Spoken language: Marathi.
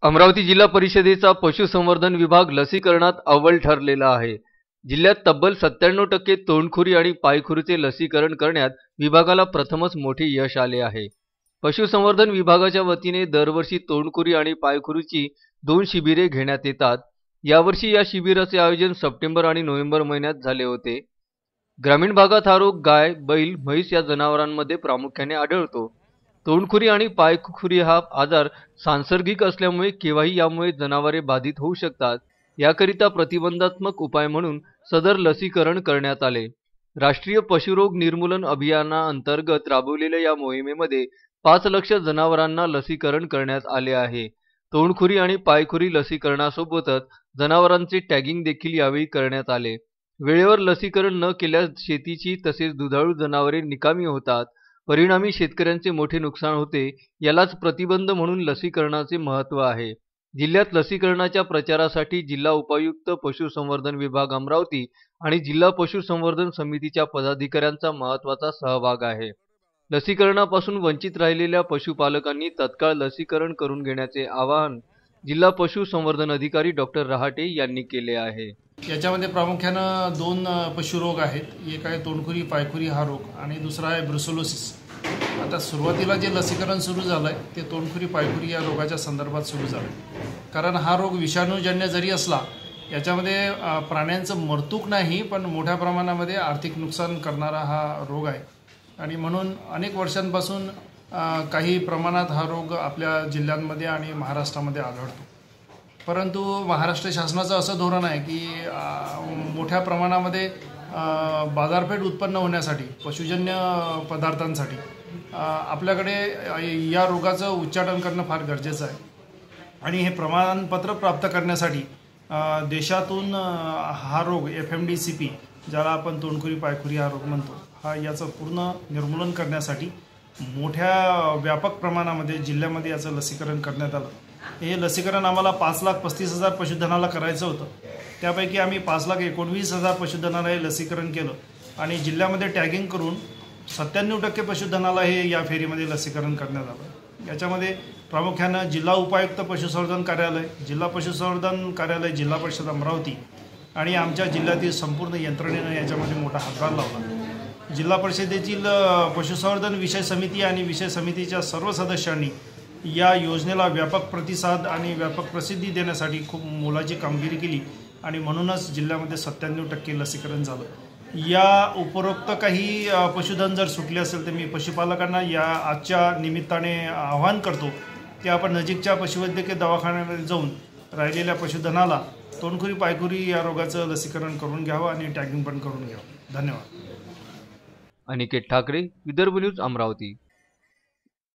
अमरावती जिल्हा परिषदेचा पशुसंवर्धन विभाग लसीकरणात अव्वल ठरलेला आहे। जिल्ह्यात तब्बल 97% तोंडखुरी आणि पायखुरीचे लसीकरण करण्यात विभागाला प्रथमच मोठे यश आले आहे। पशुसंवर्धन विभागाच्या वतीने दरवर्षी तोंडखुरी आणि पायखुरीची 2 शिबिरे घेण्यात येतात। यावर्षी या शिबिराचे आयोजन सप्टेंबर आणि नोव्हेंबर महिन्यात झाले होते। ग्रामीण भागात हा रोग गाय, बैल, म्हैस या जनावरांमध्ये प्रामुख्याने आढळतो। तोंडखुरी आणि पायखुरी हा आजार सांसर्गिक असल्यामुळे केव्हाही यामुळे जनावरे बाधित होऊ शकतात। याकरिता प्रतिबंधात्मक उपाय म्हणून सदर लसीकरण करण्यात आले। राष्ट्रीय पशुरोग निर्मूलन अभियानाअंतर्गत राबवलेल्या या मोहिमेमध्ये 5 लाख जनावरांना लसीकरण करण्यात आले आहे। तोंडखुरी आणि पायखुरी लसीकरणासोबतच जनावरांचे टॅगिंग देखील यावेळी करण्यात आले। वेळेवर लसीकरण न केल्यास शेतीची तसेच दुधाळू जनावरे निकामी होतात, परिणामी शेतकऱ्यांचे मोठे नुकसान होते। यालाच प्रतिबंध म्हणून लसीकरणाचे महत्त्व आहे। जिल्ह्यात लसीकरणाच्या प्रचारासाठी जिल्हा उपायुक्त पशुसंवर्धन विभाग अमरावती आणि जिल्हा पशुसंवर्धन समितीच्या पदाधिकाऱ्यांचा महत्त्वाचा सहभाग आहे। लसीकरणापासून वंचित राहिलेल्या पशुपालकांनी तत्काळ लसीकरण करून घेण्याचे आवाहन जिल्हा पशुसंवर्धन अधिकारी डॉक्टर रहाटे यांनी केले आहे। याच्यामध्ये प्रामुख्याने 2 पशुरोग आहेत। एक आहे तोंडखुरी पायखुरी हा रोग आणि दुसरा आहे ब्रुसेलोसिस। आता सुरुवातीला जे लसीकरण सुरू झालं आहे ते तोंडखुरी पायखुरी या रोगाच्या संदर्भात सुरू झालं आहे, कारण हा रोग विषाणूजन्य जरी असला याच्यामध्ये प्राण्यांचं मृत्यू नाही पण मोठ्या प्रमाणामध्ये आर्थिक नुकसान करणारा हा रोग आहे आणि म्हणून अनेक वर्षांपासून काही प्रमाणात हा रोग आपल्या जिल्ह्यांमध्ये आणि महाराष्ट्रामध्ये आढळतो। परंतु महाराष्ट्र शासनाचं असं धोरण आहे की मोठ्या प्रमाणामध्ये बाजारपेठ उत्पन्न होण्यासाठी पशुजन्य पदार्थांसाठी आपल्याकडे या रोगाचं उच्चाटन करणं फार गरजेचं आहे आणि हे प्रमाणपत्र प्राप्त करण्यासाठी देशातून हा रोग FMDCP ज्याला आपण तोंडखुरी पायखुरी हा रोग म्हणतो हा याचं पूर्ण निर्मूलन करण्यासाठी मोठ्या व्यापक प्रमाणामध्ये जिल्ह्यामध्ये याचं लसीकरण करण्यात आलं। हे लसीकरण आम्हाला 5,35,000 पशुधनाला करायचं होतं, त्यापैकी आम्ही 5,19,000 पशुधनाला हे लसीकरण केलं आणि जिल्ह्यामध्ये टॅगिंग करून 97% पशुधनाला हे या फेरीमध्ये लसीकरण करण्यात आलं। याच्यामध्ये प्रामुख्यानं जिल्हा उपायुक्त पशुसंवर्धन कार्यालय, जिल्हा पशुसंवर्धन कार्यालय, जिल्हा परिषद अमरावती आणि आमच्या जिल्ह्यातील संपूर्ण यंत्रणेनं याच्यामध्ये मोठा हातभार लावला। जिल्हा परिषदेतील पशुसंवर्धन विषय समिती आणि विषय समितीच्या सर्व सदस्यांनी या योजनेला व्यापक प्रतिसाद आणि व्यापक प्रसिद्धी देण्यासाठी खूप मोलाची कामगिरी केली आणि म्हणूनच जिल्ह्यामध्ये 97% लसीकरण झालं। या उपरोक्त काही पशुधन जर सुटले असेल तर मी पशुपालकांना या आजच्या निमित्ताने आवाहन करतो की आपण नजीकच्या पशुवैद्यकीय दवाखान्यामध्ये जाऊन राहिलेल्या पशुधनाला तोंडखुरी पायखुरी या रोगाचं लसीकरण करून घ्यावं आणि टॅगिंग पण करून घ्यावं। धन्यवाद। अनिकेत ठाकरे, विदर्भ न्यूज, अमरावती।